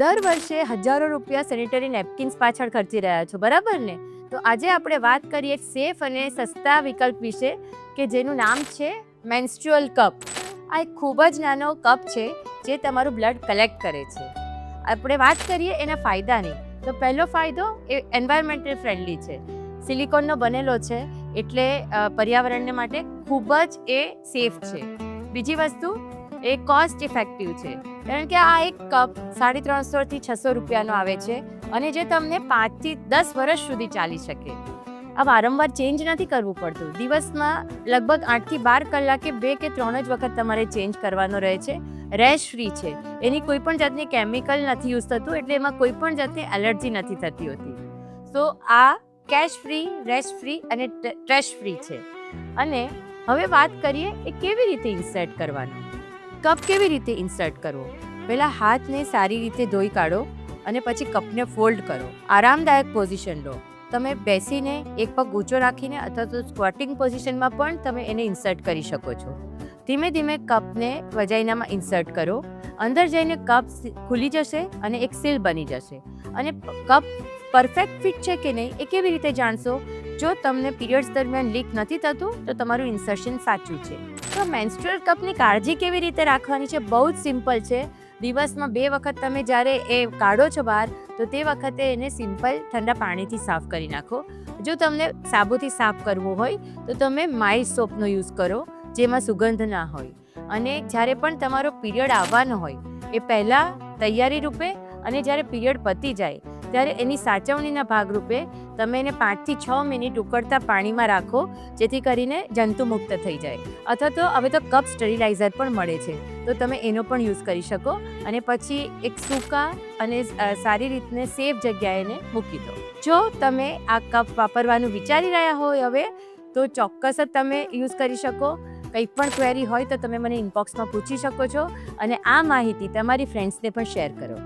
દર વર્ષે હજારો રૂપિયા સેનિટરી નેપકિન્સ પાછળ ખર્ચી રહ્યા છો, બરાબર ને? તો આજે આપણે વાત કરીએ સેફ અને સસ્તા વિકલ્પ વિશે કે જેનું નામ છે મેન્સ્ટ્રુઅલ કપ. આ એક ખૂબ જ નાનો કપ છે જે તમારું બ્લડ કલેક્ટ કરે છે. આપણે વાત કરીએ એના ફાયદાની. તો પહેલો ફાયદો એ એન્વાયરમેન્ટલ ફ્રેન્ડલી છે. સિલિકોનનો બનેલો છે એટલે પર્યાવરણને માટે ખૂબ જ એ સેફ છે. બીજી વસ્તુ એ કોસ્ટ ઇફેક્ટિવ છે, કારણ કે આ એક કપ 350 થી 600 રૂપિયાનો આવે છે અને જે તમને 5 થી 10 વર્ષ સુધી ચાલી શકે. આ વારંવાર ચેન્જ નથી કરવું પડતું. દિવસમાં લગભગ 8 થી 12 કલાકે 2 કે 3 જ વખત તમારે ચેન્જ કરવાનો રહે છે. રેશ ફ્રી છે, એની કોઈ પણ જાતની કેમિકલ નથી યુઝ થતું, એટલે એમાં કોઈ પણ જાતની એલર્જી નથી થતી હોતી. તો આ કેશ ફ્રી, રેશ ફ્રી અને ટ્રેશ ફ્રી છે. અને હવે વાત કરીએ એ કેવી રીતે ઇન્સર્ટ કરવાનો. કપ કેવી રીતે ઇન્સર્ટ કરવો? પહેલાં હાથને સારી રીતે ધોઈ કાઢો અને પછી કપને ફોલ્ડ કરો. આરામદાયક પોઝિશન લો. તમે બેસીને એક પગ ઊંચો રાખીને અથવા તો સ્ક્વોટિંગ પોઝિશનમાં પણ તમે એને ઇન્સર્ટ કરી શકો છો. ધીમે ધીમે કપને વજાઈનામાં ઇન્સર્ટ કરો. અંદર જઈને કપ ખુલી જશે અને એક સીલ બની જશે. અને કપ પરફેક્ટ ફિટ છે કે નહીં એ કેવી રીતે જાણશો? જો તમને પીરિયડ્સ દરમિયાન લીક નથી થતું તો તમારું ઇન્સર્શન સાચું છે. તો મેન્સ્ટ્રુઅલ કપની કાળજી કેવી રીતે રાખવાની છે? બહુ જ સિમ્પલ છે. દિવસમાં 2 વખત તમે જ્યારે એ કાઢો છો બહાર તો તે વખતે એને સિમ્પલ ઠંડા પાણીથી સાફ કરી નાખો. જો તમને સાબુથી સાફ કરવું હોય તો તમે માઇલ્ડ સોપનો યુઝ કરો જેમાં સુગંધ ના હોય. અને જ્યારે પણ તમારો પીરિયડ આવવાનો હોય એ પહેલાં તૈયારી રૂપે અને જ્યારે પીરિયડ પતી જાય ત્યારે એની સાચવણીના ભાગરૂપે તમે એને 5 થી 6 મિનિટ ઉકળતા પાણીમાં રાખો, જેથી કરીને જંતુમુક્ત થઈ જાય. અથવા તો હવે તો કપ સ્ટરીલાઇઝર પણ મળે છે, તો તમે એનો પણ યુઝ કરી શકો. અને પછી એક સૂકા અને સારી રીતને સેફ જગ્યાએ એને મૂકી દો. જો તમે આ કપ વાપરવાનું વિચારી રહ્યા હોય હવે તો ચોક્કસ જ તમે યુઝ કરી શકો. કંઈ પણ ક્વેરી હોય તો તમે મને ઇનબોક્સમાં પૂછી શકો છો અને આ માહિતી તમારી ફ્રેન્ડ્સને પણ શેર કરો.